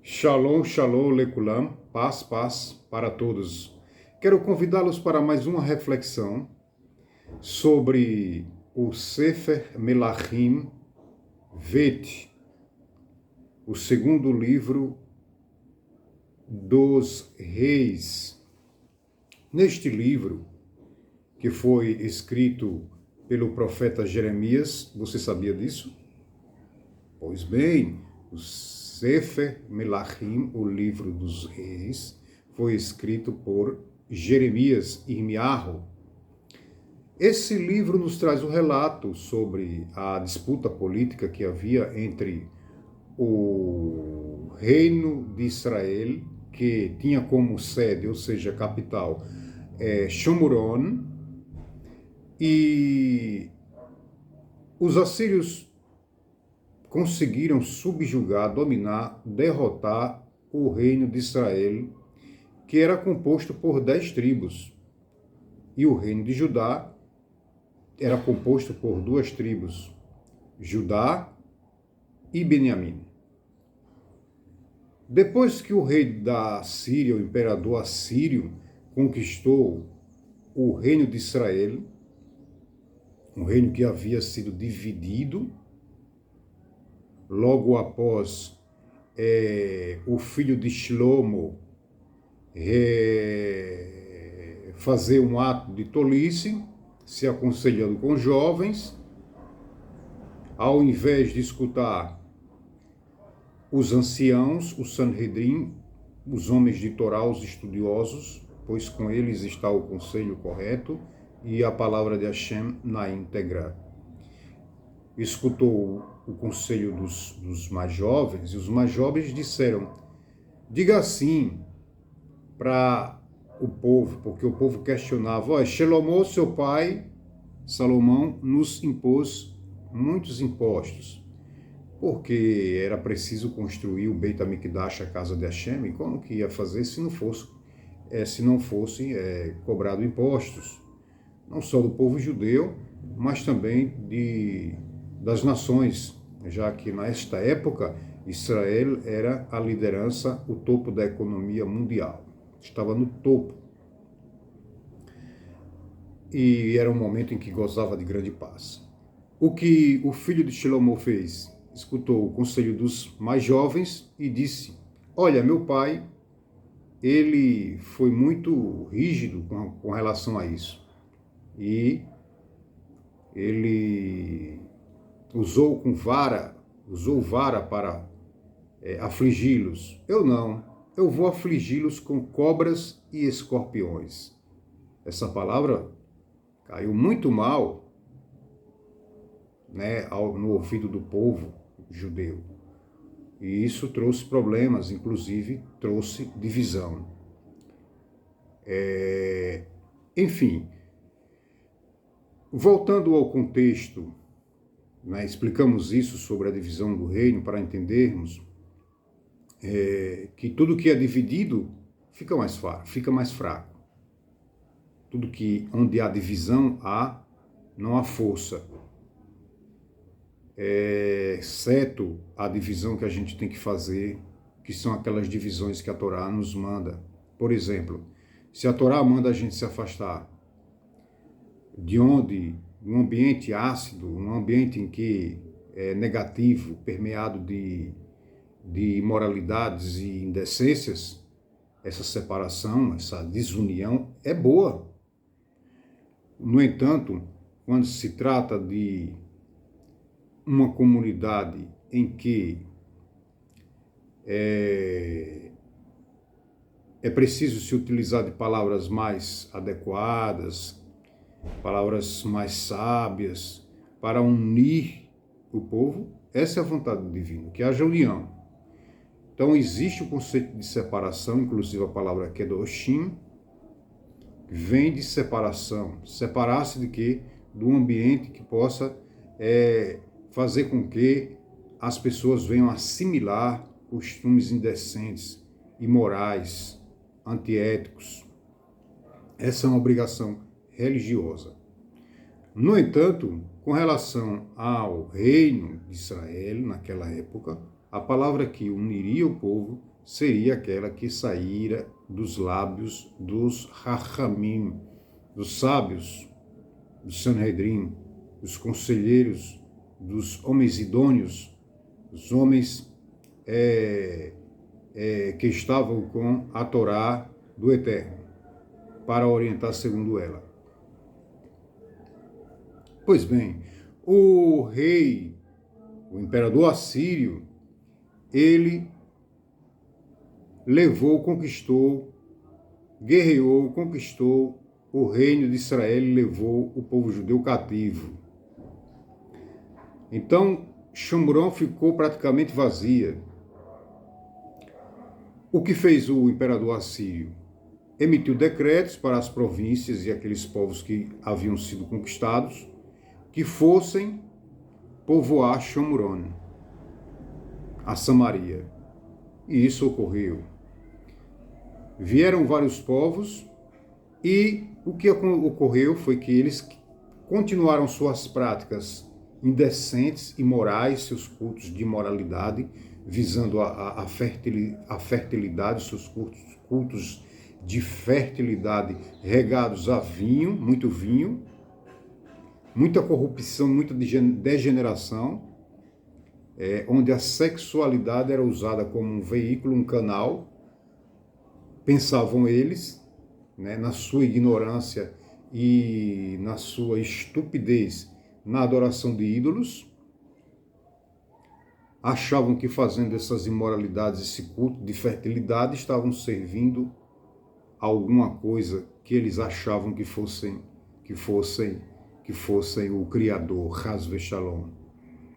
Shalom, shalom, lekulam, paz, paz para todos. Quero convidá-los para mais uma reflexão sobre o Sefer Melachim Vet, o segundo livro dos reis. Neste livro, que foi escrito pelo profeta Jeremias, você sabia disso? Pois bem, o Sefer Melachim, o livro dos reis, foi escrito por Jeremias Irmiarro. Esse livro nos traz um relato sobre a disputa política que havia entre o reino de Israel, que tinha como sede, ou seja, capital, Shomron, e os assírios conseguiram subjugar, dominar, derrotar o reino de Israel, que era composto por 10 tribos. E o reino de Judá era composto por 2 tribos, Judá e Benjamim. Depois que o rei da Síria, o imperador assírio, conquistou o reino de Israel, um reino que havia sido dividido, logo após o filho de Shlomo fazer um ato de tolice, se aconselhando com jovens, ao invés de escutar os anciãos, o Sanhedrin, os homens de Torá, os estudiosos, pois com eles está o conselho correto e a palavra de Hashem na íntegra. Escutou o conselho dos mais jovens, e os mais jovens disseram: diga assim para o povo, porque o povo questionava: Shlomo, seu pai, Salomão, nos impôs muitos impostos, porque era preciso construir o Beit HaMikdash, a casa de Hashem, e como que ia fazer se não fosse cobrado impostos, não só do povo judeu, mas também das nações, já que nesta época Israel era a liderança, o topo da economia mundial, estava no topo, e era um momento em que gozava de grande paz. O que o filho de Shlomo fez? Escutou o conselho dos mais jovens e disse: olha, meu pai, ele foi muito rígido com relação a isso, e ele usou vara para afligi-los. Eu não, eu vou afligi-los com cobras e escorpiões. Essa palavra caiu muito mal, no ouvido do povo judeu. E isso trouxe problemas, inclusive trouxe divisão. Enfim, voltando ao contexto, explicamos isso sobre a divisão do reino para entendermos que tudo que é dividido fica mais fraco. Tudo que onde há divisão não há força. Exceto a divisão que a gente tem que fazer, que são aquelas divisões que a Torá nos manda. Por exemplo, se a Torá manda a gente se afastar de um ambiente ácido, um ambiente em que é negativo, permeado de imoralidades e indecências, essa separação, essa desunião é boa. No entanto, quando se trata de uma comunidade em que é preciso se utilizar de palavras mais adequadas, palavras mais sábias, para unir o povo, essa é a vontade divina, que haja união. Então existe o conceito de separação, inclusive a palavra kedoshim, vem de separação. Separar-se de quê? Do ambiente que possa fazer com que as pessoas venham assimilar costumes indecentes, imorais, antiéticos. Essa é uma obrigação religiosa. No entanto, com relação ao reino de Israel, naquela época, a palavra que uniria o povo seria aquela que saíra dos lábios dos Hachamim, dos sábios, do Sanhedrin, dos conselheiros, dos homens idôneos, dos homens que estavam com a Torá do Eterno, para orientar segundo ela. Pois bem, o rei, o imperador assírio, ele levou, conquistou, guerreou, conquistou o reino de Israel e levou o povo judeu cativo. Então, Shomron ficou praticamente vazia. O que fez o imperador assírio? Emitiu decretos para as províncias e aqueles povos que haviam sido conquistados que fossem povoar Shomron, a Samaria. E isso ocorreu. Vieram vários povos e o que ocorreu foi que eles continuaram suas práticas indecentes, imorais, seus cultos de imoralidade, visando a fertilidade, seus cultos de fertilidade regados a vinho, muita corrupção, muita degeneração, onde a sexualidade era usada como um veículo, um canal, pensavam eles, né, na sua ignorância e na sua estupidez, na adoração de ídolos, achavam que fazendo essas imoralidades, esse culto de fertilidade, estavam servindo a alguma coisa que eles achavam que fossem o Criador, Haz Veshalom.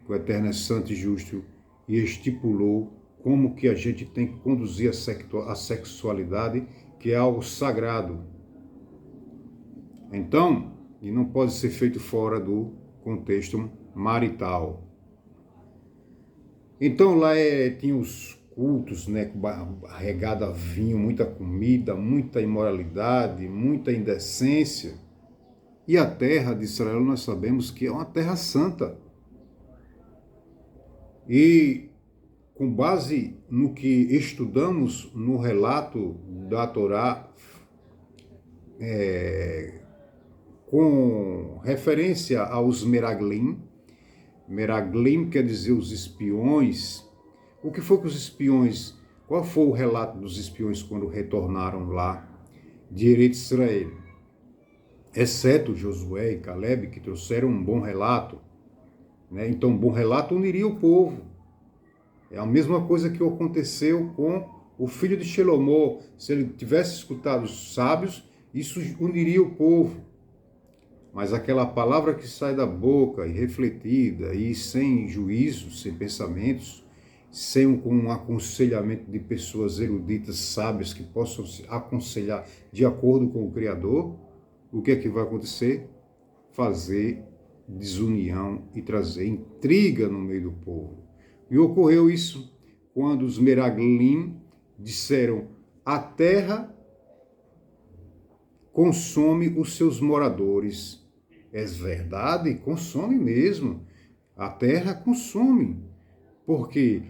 O Eterno é santo e justo e estipulou como que a gente tem que conduzir a sexualidade, que é algo sagrado. Então, e não pode ser feito fora do contexto marital. Então lá tinha os cultos, né, regado a vinho, muita comida, muita imoralidade, muita indecência. E a terra de Israel nós sabemos que é uma terra santa. E com base no que estudamos no relato da Torá, com referência aos Meraglim. Meraglim quer dizer os espiões. O que foi que os espiões, qual foi o relato dos espiões quando retornaram lá de Eretz Israel? Exceto Josué e Caleb, que trouxeram um bom relato, né? Então, um bom relato uniria o povo. É a mesma coisa que aconteceu com o filho de Shelomó. Se ele tivesse escutado os sábios, isso uniria o povo. Mas aquela palavra que sai da boca, irrefletida e sem juízo, sem pensamentos, sem um aconselhamento de pessoas eruditas, sábias, que possam se aconselhar de acordo com o Criador, o que é que vai acontecer? Fazer desunião e trazer intriga no meio do povo. E ocorreu isso quando os Meraglim disseram: a terra consome os seus moradores. É verdade, consome mesmo. A terra consome. Porque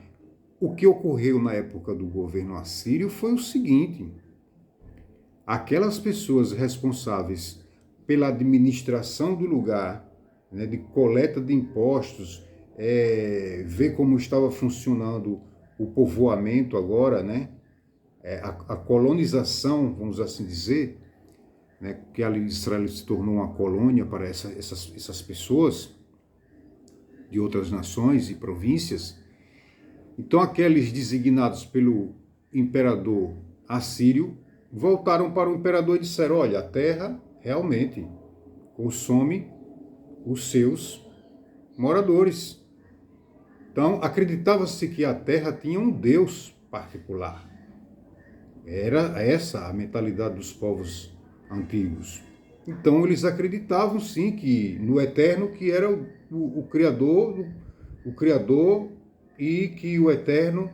o que ocorreu na época do governo assírio foi o seguinte: aquelas pessoas responsáveis pela administração do lugar, né, de coleta de impostos, ver como estava funcionando o povoamento agora, né, a colonização, vamos assim dizer, né, que ali Israel se tornou uma colônia para essas pessoas de outras nações e províncias. Então aqueles designados pelo imperador assírio voltaram para o imperador e disseram: olha, a terra realmente consome os seus moradores. Então acreditava-se que a terra tinha um Deus particular. Era essa a mentalidade dos povos antigos. Então eles acreditavam sim que no Eterno, que era o Criador e que o Eterno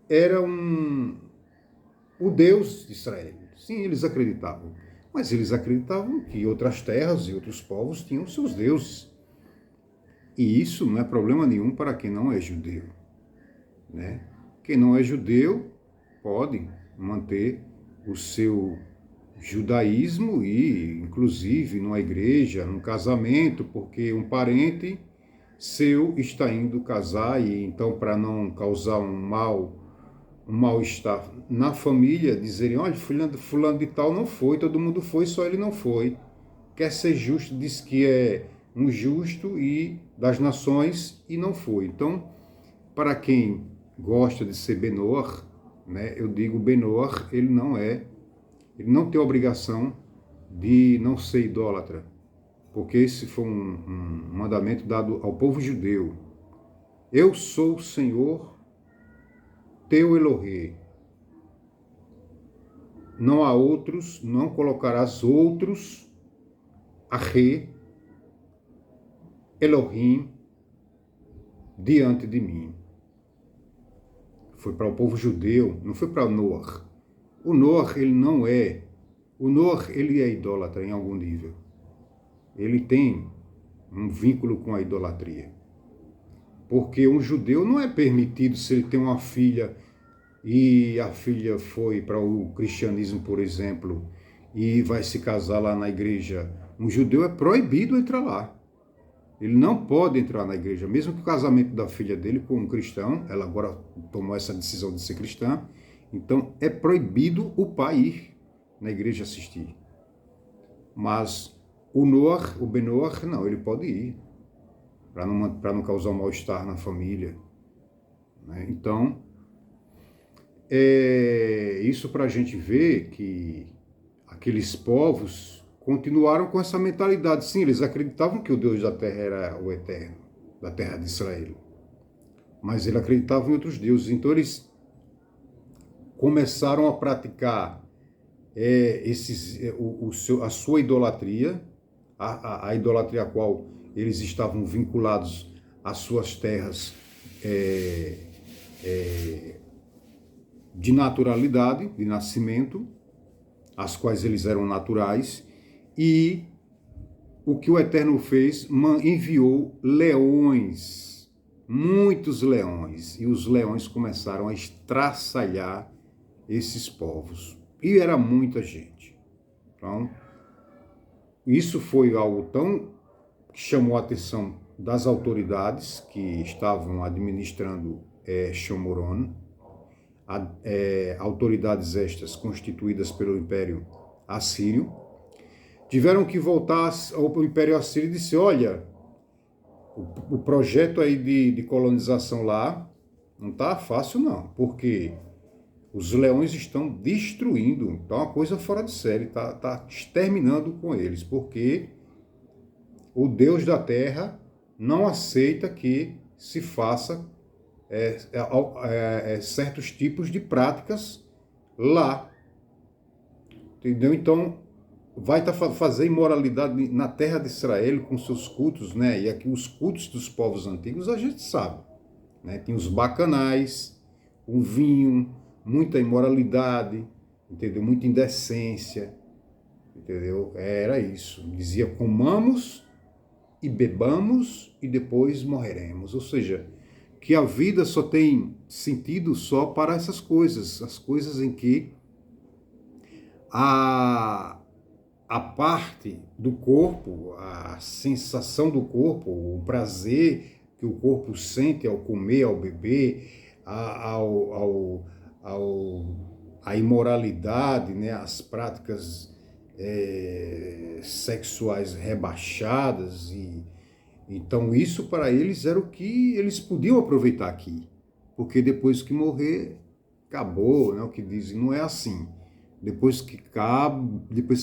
era o Deus de Israel. Sim, eles acreditavam. Mas eles acreditavam que outras terras e outros povos tinham seus deuses. E isso não é problema nenhum para quem não é judeu, né? Quem não é judeu pode manter o seu judaísmo e, inclusive, numa igreja, num casamento, porque um parente seu está indo casar e então, para não causar um mal-estar na família, dizerem, olha, fulano de tal não foi, todo mundo foi, só ele não foi. Quer ser justo, diz que é um justo e das nações e não foi. Então, para quem gosta de ser Benoar, né, eu digo Benoar, ele não tem obrigação de não ser idólatra, porque esse foi um mandamento dado ao povo judeu. Eu sou o Senhor, teu Elohim. Não há outros, não colocarás outros, Arre, Elohim, diante de mim. Foi para o povo judeu, não foi para Noah. O Noah, ele é idólatra em algum nível. Ele tem um vínculo com a idolatria. Porque um judeu não é permitido, se ele tem uma filha e a filha foi para o cristianismo, por exemplo, e vai se casar lá na igreja, um judeu é proibido entrar lá. Ele não pode entrar na igreja, mesmo que o casamento da filha dele com um cristão, ela agora tomou essa decisão de ser cristã, então é proibido o pai ir na igreja assistir. Mas o Noah, o Benoar, não, ele pode ir, para não causar um mal-estar na família. Né? Então, isso para a gente ver que aqueles povos continuaram com essa mentalidade. Sim, eles acreditavam que o Deus da terra era o eterno, da terra de Israel. Mas eles acreditavam em outros deuses. Então eles começaram a praticar a sua idolatria, a idolatria a qual eles estavam vinculados às suas terras de naturalidade, de nascimento, as quais eles eram naturais. E o que o Eterno fez, enviou leões, muitos leões, e os leões começaram a estraçalhar esses povos. E era muita gente. Então, isso foi algo tão que chamou a atenção das autoridades que estavam administrando Shomoron, autoridades estas constituídas pelo Império Assírio, tiveram que voltar ao Império Assírio e dizer, olha, o projeto aí de colonização lá não está fácil não, porque os leões estão destruindo, então é uma coisa fora de série, está exterminando com eles, porque o Deus da terra não aceita que se faça certos tipos de práticas lá, entendeu? Então, vai fazer imoralidade na terra de Israel com seus cultos, né? E aqui os cultos dos povos antigos a gente sabe, né? Tem os bacanais, o vinho, muita imoralidade, entendeu? Muita indecência, entendeu? Era isso. Dizia, comamos e bebamos e depois morreremos. Ou seja, que a vida só tem sentido só para essas coisas, as coisas em que a parte do corpo, a sensação do corpo, o prazer que o corpo sente ao comer, ao beber, a imoralidade, né, as práticas sexuais rebaixadas. Então isso para eles era o que eles podiam aproveitar aqui, porque depois que morrer, acabou, né, o que dizem, não é assim. Depois que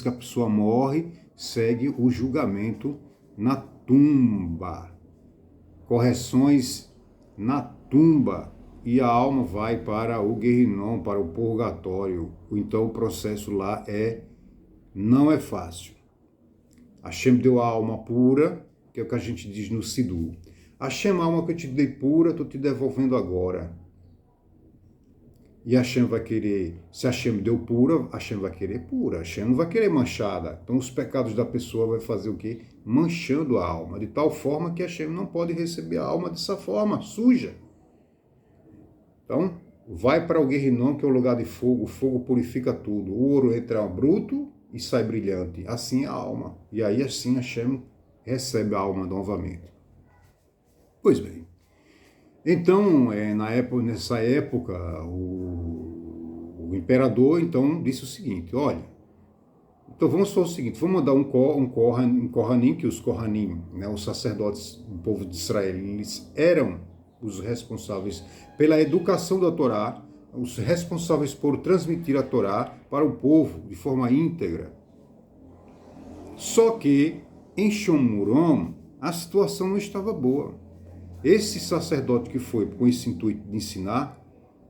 a pessoa morre, segue o julgamento na tumba. Correções na tumba. E a alma vai para o Guerrinom, para o purgatório. Então o processo lá não é fácil. Hashem deu a alma pura, que é o que a gente diz no Sidu. Hashem, a alma que eu te dei pura, estou te devolvendo agora. E Hashem vai querer, se Hashem deu pura, Hashem vai querer pura, Hashem não vai querer manchada. Então os pecados da pessoa vai fazer o quê? Manchando a alma, de tal forma que Hashem não pode receber a alma dessa forma, suja. Então, vai para o Guerrinom, que é o lugar de fogo, o fogo purifica tudo. O ouro entra bruto e sai brilhante. Assim é a alma. E aí assim Hashem recebe a alma novamente. Pois bem. Então, nessa época, o imperador então disse o seguinte: olha, então vamos fazer o seguinte, vamos mandar um Kohanim, que os Kohanim, né, os sacerdotes do povo de Israel, eles eram os responsáveis pela educação da Torá, os responsáveis por transmitir a Torá para o povo de forma íntegra. Só que em Shomuron a situação não estava boa. Esse sacerdote que foi com esse intuito de ensinar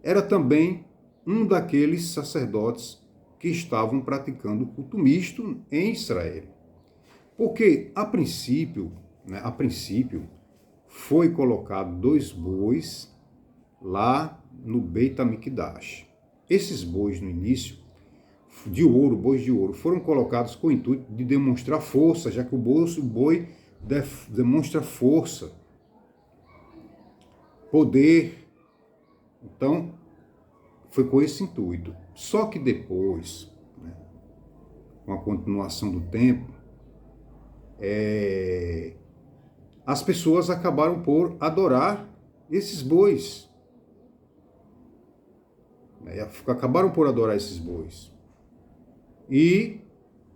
era também um daqueles sacerdotes que estavam praticando culto misto em Israel. Porque, a princípio, foi colocado 2 bois lá no Beit HaMikdash. Esses bois, no início, bois de ouro, foram colocados com o intuito de demonstrar força, já que o boi demonstra força, poder. Então, foi com esse intuito. Só que depois, né, com a continuação do tempo, as pessoas acabaram por adorar esses bois. Acabaram por adorar esses bois. E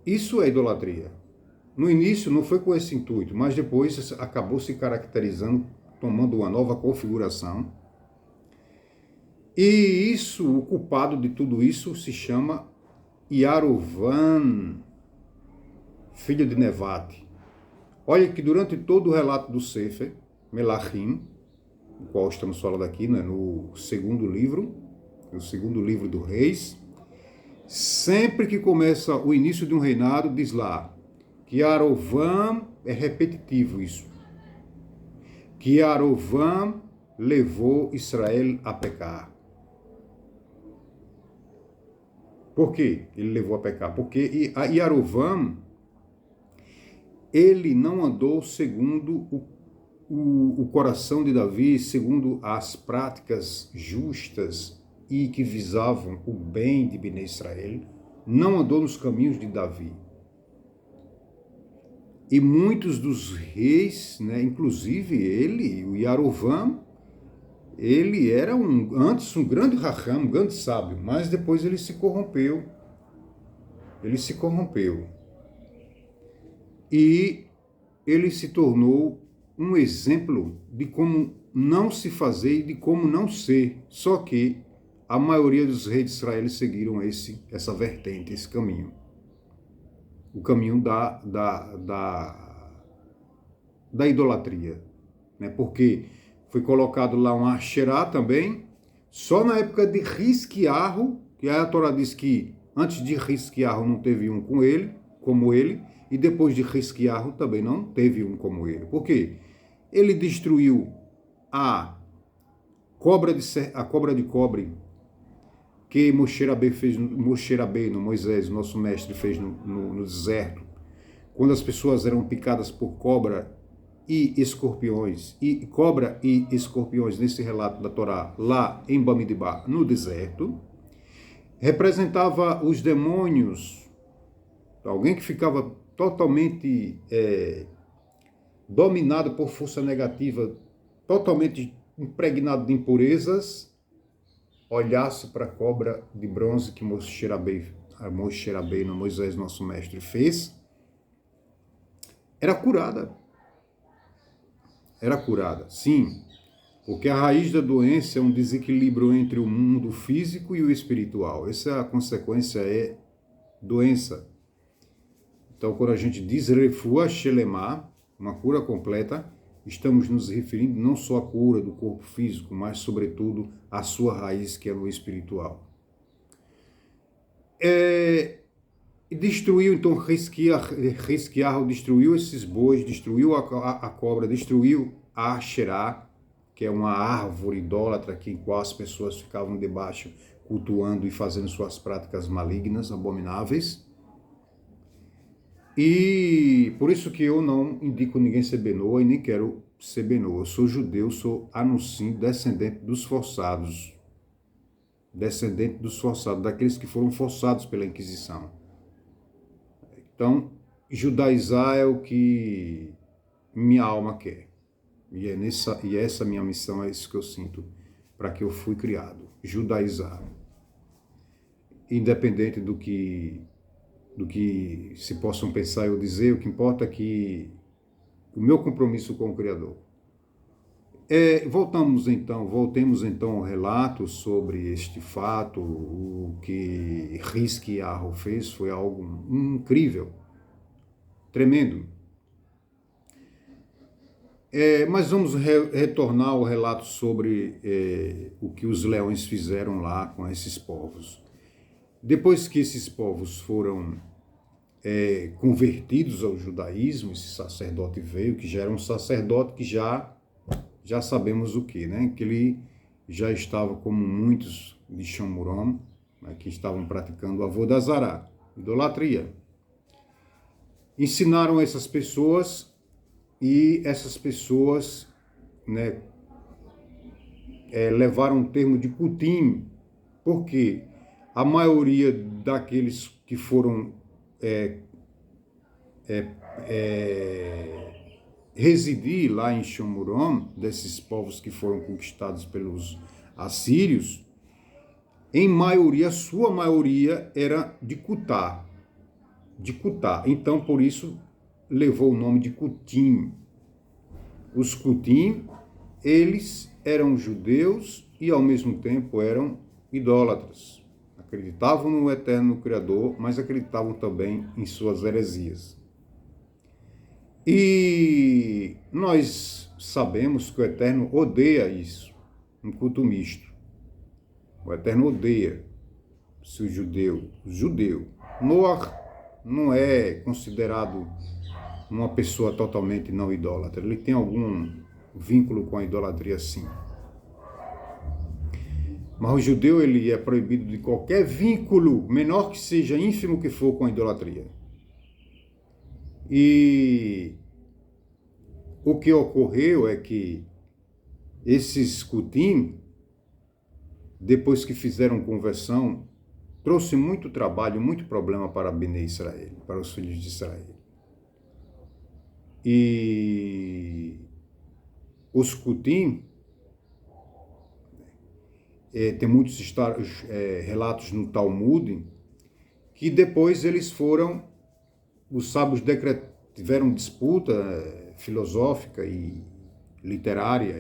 isso é idolatria. No início não foi com esse intuito, mas depois acabou se caracterizando, tomando uma nova configuração. E o culpado de tudo isso se chama Yarovam, filho de Nevate. Olha que durante todo o relato do Sefer Melachim, o qual estamos falando aqui, né, no segundo livro do Reis, sempre que começa o início de um reinado, diz lá que Yarovam, é repetitivo isso, que Yarovam levou Israel a pecar. Por que ele levou a pecar? Porque Yarovam, ele não andou segundo o coração de Davi, segundo as práticas justas e que visavam o bem de Bnei Israel, não andou nos caminhos de Davi. E muitos dos reis, né, inclusive ele, o Yarovam, ele era antes um grande raham, um grande sábio, mas depois ele se corrompeu. E ele se tornou um exemplo de como não se fazer e de como não ser. Só que a maioria dos reis de Israel seguiram essa vertente, esse caminho. O caminho da idolatria. Né? Porque foi colocado lá um Asherá também, só na época de Hizquiyahu, que a Torá diz que antes de Hizquiyahu não teve um como ele, e depois de Hizquiyahu também não teve um como ele. Por quê? Ele destruiu a cobra de cobre que Moshe Rabbeinu, Moisés, nosso mestre, fez no deserto, quando as pessoas eram picadas por cobra e escorpiões, nesse relato da Torá, lá em Bamidbar, no deserto, representava os demônios, alguém que ficava totalmente dominado por força negativa, totalmente impregnado de impurezas, olhasse para a cobra de bronze que Moshe Rabbeinu, Moisés, nosso mestre, fez, era curada, sim, porque a raiz da doença é um desequilíbrio entre o mundo físico e o espiritual. Essa consequência é doença. Então, quando a gente diz Refuah Shelemah, uma cura completa, estamos nos referindo não só à cura do corpo físico, mas, sobretudo, à sua raiz, que é no espiritual. Destruiu, então, Hizquiyahu destruiu esses bois, destruiu a cobra, destruiu a Asherá, que é uma árvore idólatra em qual as pessoas ficavam debaixo, cultuando e fazendo suas práticas malignas, abomináveis. E por isso que eu não indico ninguém ser Benoa e nem quero ser Benoa. Eu sou judeu, sou Anussim, descendente dos forçados. descendente dos forçados, daqueles que foram forçados pela Inquisição. Então, judaizar é o que minha alma quer. E essa minha missão, é isso que eu sinto, para que eu fui criado, judaizar. Independente do que se possam pensar ou dizer, o que importa é que o meu compromisso com o Criador. Voltemos então ao relato sobre este fato. O que Hizquiyahu fez foi algo incrível, tremendo. Mas vamos retornar ao relato sobre o que os leões fizeram lá com esses povos. Depois que esses povos foram convertidos ao judaísmo, esse sacerdote veio, que já era um sacerdote que já sabemos o que, né? Que ele já estava como muitos de Shomron, né, que estavam praticando Avodazará, idolatria. Ensinaram essas pessoas e essas pessoas, né, levaram o termo de Kutim, porque a maioria daqueles que foram residir lá em Shomron, desses povos que foram conquistados pelos assírios, em maioria, sua maioria era de Cutá. Então, por isso, levou o nome de Kutim. Os Kutim, eles eram judeus e, ao mesmo tempo, eram idólatras. Acreditavam no eterno Criador, mas acreditavam também em suas heresias. E nós sabemos que o Eterno odeia isso, um culto misto. O Eterno odeia se o judeu. Noah não é considerado uma pessoa totalmente não idólatra. Ele tem algum vínculo com a idolatria, sim. Mas o judeu, ele é proibido de qualquer vínculo, menor que seja, ínfimo que for, com a idolatria. E o que ocorreu é que esses Kutim, depois que fizeram conversão, trouxe muito trabalho, muito problema para Bnei Israel, para os filhos de Israel. E os Kutim, tem muitos relatos no Talmud, que depois eles foram, os sábios tiveram disputa filosófica e literária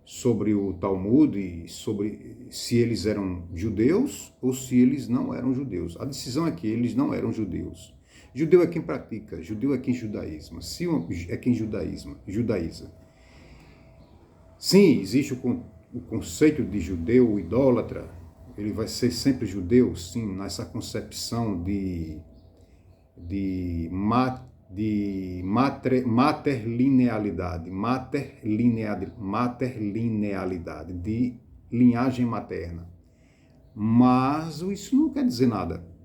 sobre o Talmud, e sobre se eles eram judeus ou se eles não eram judeus. A decisão é que eles não eram judeus. Judeu é quem pratica, judeu é quem judaiza. É quem judaiza. Sim, existe o conceito de judeu idólatra, ele vai ser sempre judeu, sim, nessa concepção de materlinealidade, de linhagem materna. Mas isso não quer dizer nada.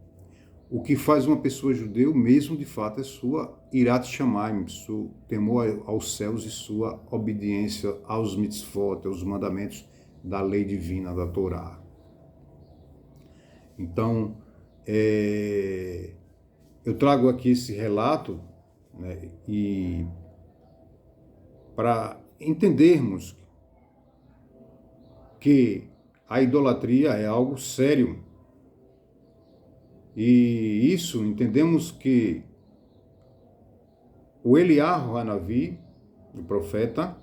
O que faz uma pessoa judeu mesmo, de fato, é sua irat shamayim, seu temor aos céus e sua obediência aos mitzvot, aos mandamentos da lei divina, da Torá. Então, eu trago aqui esse relato, né, e para entendermos que a idolatria é algo sério. E isso, entendemos que o Eliyahu Hanavi, o profeta,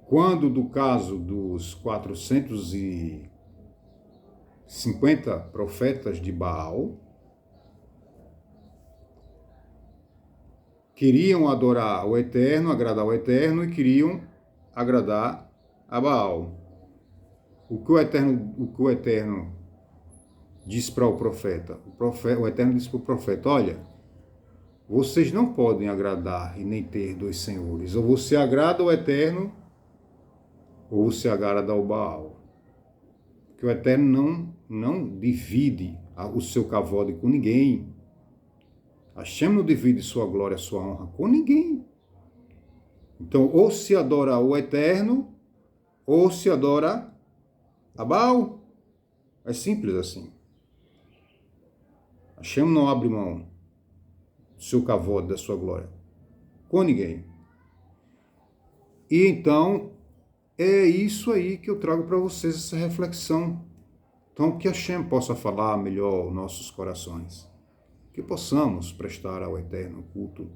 quando do caso dos 450 profetas de Baal, queriam adorar o Eterno, agradar o Eterno e queriam agradar a Baal. O que o Eterno diz para o profeta? O Eterno diz para o profeta: olha, vocês não podem agradar e nem ter dois senhores. Ou você agrada o Eterno, ou você agrada ao Baal. Porque o Eterno não divide o seu kavod com ninguém. Hashem não divide sua glória, sua honra com ninguém. Então, ou se adora o Eterno, ou se adora Abal, é simples assim. Hashem não abre mão do seu kavod, da sua glória, com ninguém. E então, é isso aí que eu trago para vocês, essa reflexão. Então, que Hashem possa falar melhor aos nossos corações. Que possamos prestar ao Eterno culto,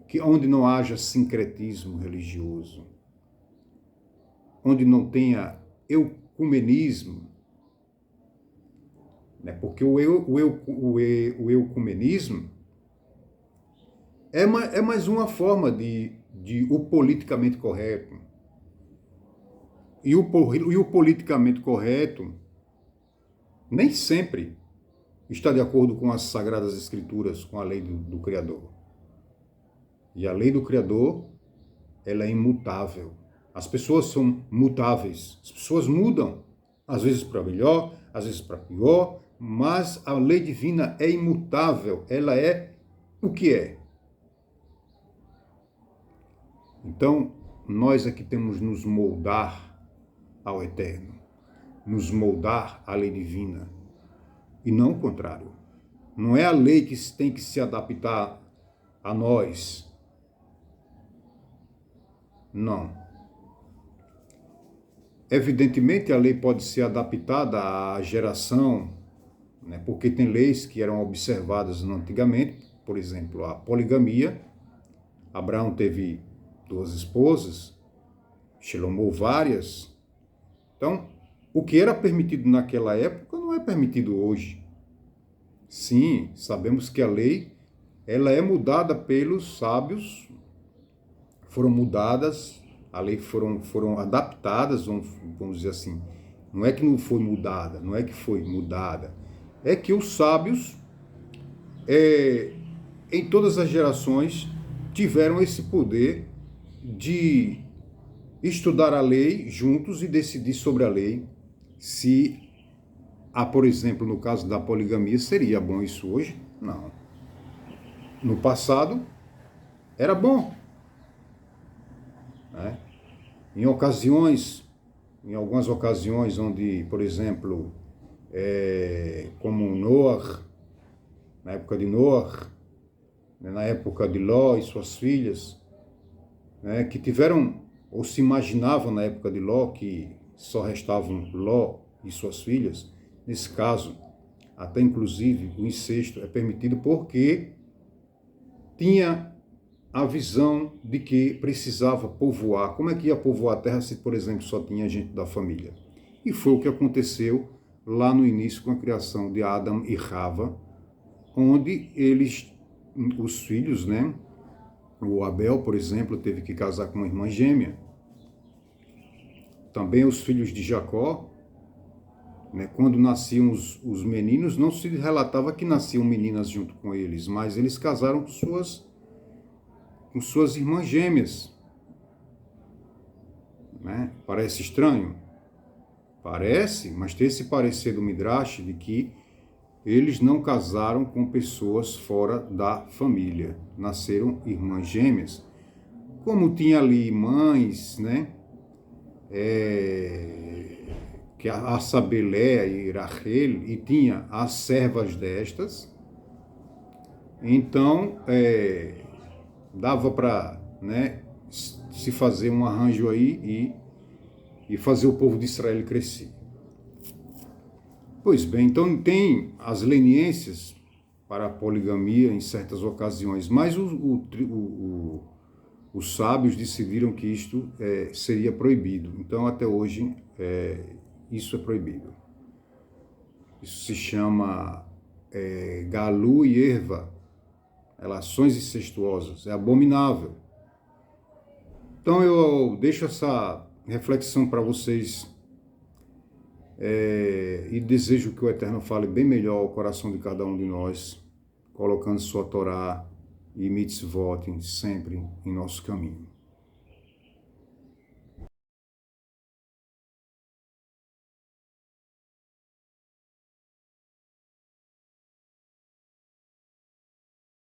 que onde não haja sincretismo religioso, onde não tenha ecumenismo, né? Porque o ecumenismo é mais uma forma de o politicamente correto. E o politicamente correto nem sempre está de acordo com as Sagradas Escrituras, com a lei do Criador. E a lei do Criador, ela é imutável. As pessoas são mutáveis. As pessoas mudam, às vezes para melhor, às vezes para pior, mas a lei divina é imutável. Ela é o que é. Então, nós é que temos nos moldar ao Eterno, nos moldar à lei divina, e não o contrário. Não é a lei que tem que se adaptar a nós. Não. Evidentemente, a lei pode ser adaptada à geração, né, porque tem leis que eram observadas antigamente, por exemplo, a poligamia. Abraão teve 2 esposas, Shlomo várias. Então, o que era permitido naquela época não é permitido hoje. Sim, sabemos que a lei, ela é mudada pelos sábios, foram mudadas, a lei foram adaptadas, vamos dizer assim. Não é que não foi mudada, não é que foi mudada. É que os sábios, em todas as gerações, tiveram esse poder de estudar a lei juntos e decidir sobre a lei. Se por exemplo, no caso da poligamia, seria bom isso hoje? Não. No passado, era bom. Né? Em algumas ocasiões onde, por exemplo, como Noah, na época de Noah, na época de Ló e suas filhas, né, que tiveram, ou se imaginavam na época de Ló, que só restavam Ló e suas filhas. Nesse caso, até inclusive o incesto é permitido porque tinha a visão de que precisava povoar. Como é que ia povoar a terra se, por exemplo, só tinha gente da família? E foi o que aconteceu lá no início com a criação de Adão e Rava, onde os filhos, né? O Abel, por exemplo, teve que casar com uma irmã gêmea. Também os filhos de Jacó, né, quando nasciam os meninos, não se relatava que nasciam meninas junto com eles, mas eles casaram com suas irmãs gêmeas. Né? Parece estranho? Parece, mas tem esse parecer do Midrash de que eles não casaram com pessoas fora da família, nasceram irmãs gêmeas. Como tinha ali mães, né? Que a Sabelé e Rachel, e tinha as servas destas, então dava para, né, se fazer um arranjo aí e fazer o povo de Israel crescer. Pois bem, então tem as leniências para a poligamia em certas ocasiões, mas os sábios decidiram que isto seria proibido. Então, até hoje, isso é proibido. Isso se chama galu e erva, relações incestuosas, é abominável. Então, eu deixo essa reflexão para vocês e desejo que o Eterno fale bem melhor ao coração de cada um de nós, colocando sua Torá e mitzvot sempre em nosso caminho.